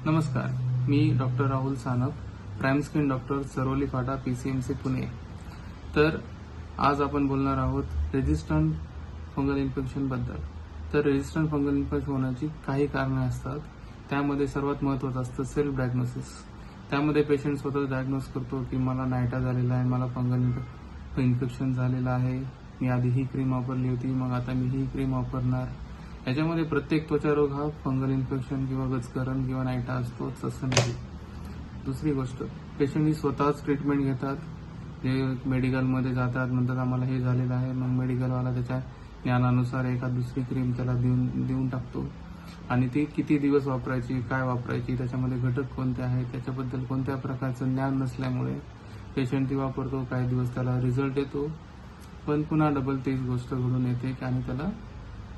नमस्कार, मी doctor Rahul Sanap, prime skin doctor, Saroli Phata, PCMC Pune. तर आज आपण बोलणार आहोत रेजिस्टंट फंगल इन्फेक्शन बद्दल। तर रेजिस्टंट फंगल इन्फेक्शन होण्याची काही कारणे असतात। त्यामध्ये सर्वात महत्त्वाचं असतं सेल्फ डायग्नोसिस। त्यामध्ये पेशंट स्वतः डायग्नोज करतो की मला नायटा झालेला आहे, मला फंगल इन्फेक्शन झालेलं आहे, मी आधी ही क्रीम वापरली होती, मग आता मी ही क्रीम वापरणार। याच्यामध्ये प्रत्येक त्वचारोग हा फंगल इन्फेक्शन किंवा गजकरण किंवा नायटा असतोच असं नाही। दुसरी गोष्ट, पेशंट ही स्वतःच ट्रीटमेंट घेतात, जे मेडिकलमध्ये जातात, म्हणतात आम्हाला हे झालेलं आहे, मग मेडिकलवाला त्याच्या ज्ञानानुसार एखाद दुसरी क्रीम त्याला देऊन टाकतो आणि ती किती दिवस वापरायची, काय वापरायची, त्याच्यामध्ये घटक कोणते आहेत, त्याच्याबद्दल कोणत्या प्रकारचं ज्ञान नसल्यामुळे पेशंट ती वापरतो, काही दिवस त्याला रिझल्ट येतो, पण पुन्हा डबल तीच गोष्ट घडून येते आणि त्याला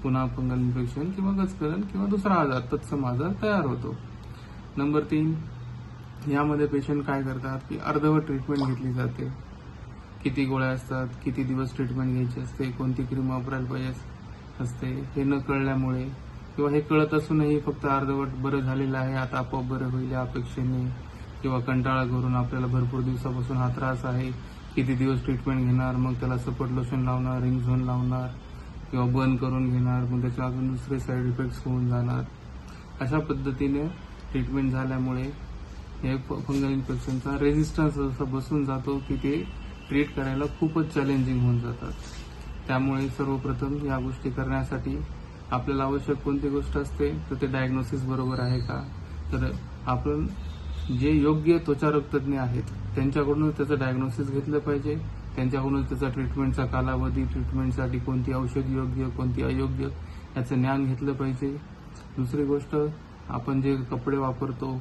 पुन्हा फंगल इन्फेक्शन किंवा गजकरण किंवा दुसरा आजार, तत्सम आजार तयार होतो। नंबर 3, यामध्ये पेशंट काय करतात की अर्धवट ट्रीटमेंट घेतली जाते। किती गोळ्या असतात, किती दिवस ट्रीटमेंट घ्यायची असते, कोणती क्रीम वापरायला पाहिजे असते, हे न कळल्यामुळे किंवा हे कळत असूनही फक्त अर्धवट बरं झालेलं आहे, आता आपोआप बरं होईल या अपेक्षेने किंवा कंटाळा करून आपल्याला भरपूर दिवसापासून हा त्रास आहे, किती दिवस ट्रीटमेंट घेणार, मग त्याला सपोर्ट लोशन लावणार, रिंग झोन लावणार किंवा बंद करून घेणार, मग त्याचे अजून दुसरे साईड इफेक्ट्स होऊन जाणार। अशा पद्धतीने ट्रीटमेंट झाल्यामुळे हे फंगल इन्फेक्शनचा रेजिस्टन्स असं बसून जातो की ते ट्रीट करायला खूपच चॅलेंजिंग होऊन जातात। त्यामुळे सर्वप्रथम या गोष्टी करण्यासाठी आपल्याला आवश्यक कोणती गोष्ट असते तर ते डायग्नोसिस बरोबर आहे का, तर आपण जे योग्य त्वचारोग तज्ज्ञ आहेत त्यांच्याकडूनच त्याचं डायग्नोसिस घेतलं पाहिजे, त्यांच्याकडूनच त्याचा ट्रीटमेंटचा कालावधी, ट्रीटमेंटसाठी कोणती औषध योग्य, कोणती अयोग्य याचं ज्ञान घेतलं पाहिजे। दुसरी गोष्ट, आपण जे कपडे वापरतो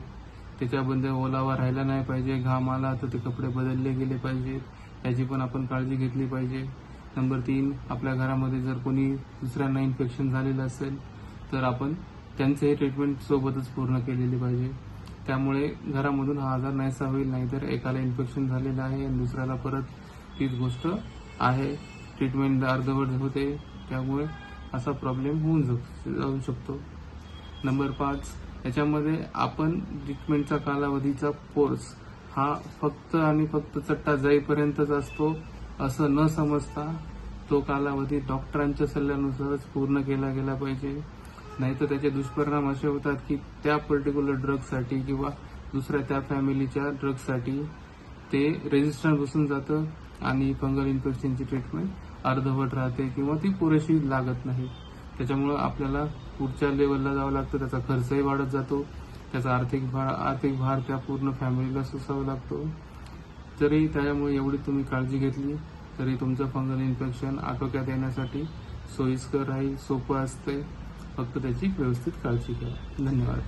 त्याच्याबद्दल ओलावा राहिला नाही पाहिजे, घाम आला तर ते कपडे बदलले गेले पाहिजेत, याची पण आपण काळजी घेतली पाहिजे। नंबर 3, आपल्या घरामध्ये जर कोणी दुसऱ्यांना इन्फेक्शन झालेलं असेल तर आपण त्यांचे हे ट्रीटमेंट सोबतच पूर्ण केलेली पाहिजे। त्यामुळे घरामधून हा आजार नाहीसा होईल, नाहीतर एकाला इन्फेक्शन झालेलं आहे आणि दुसऱ्याला परत तीच गोष्ट आहे, ट्रीटमेंट अर्धवट होते, त्यामुळे असा प्रॉब्लेम होऊन जाऊ शकतो। नंबर 5, याच्यामध्ये आपण ट्रीटमेंटचा कालावधीचा कोर्स हा फक्त आणि फक्त चट्टा जाईपर्यंतच असतो असं न समजता तो कालावधी डॉक्टरांच्या सल्ल्यानुसारच पूर्ण केला गेला पाहिजे, नाहीतर त्याचे दुष्परिणाम असे होतात की त्या पर्टिक्युलर ड्रगसाठी किंवा दुसऱ्या त्या फॅमिलीच्या ड्रगसाठी ते रेजिस्टन्स बसून जातं आणि फंगल इन्फेक्शनची ट्रीटमेंट अर्धवट राहते किंवा ती पुरेशी लागत नाही। त्याच्यामुळे आपल्याला पुढच्या लेवलला जावं लागतं, त्याचा खर्चही वाढत जातो, त्याचा आर्थिक भार त्या पूर्ण फॅमिलीला सोसावा लागतो। जरी त्यामुळे एवढी तुम्ही काळजी घेतली तरी तुमचं फंगल इन्फेक्शन आटोक्यात येण्यासाठी सोयीस्कर राहील, सोपं असते, फक्त त्याची व्यवस्थित काळजी घ्या। धन्यवाद।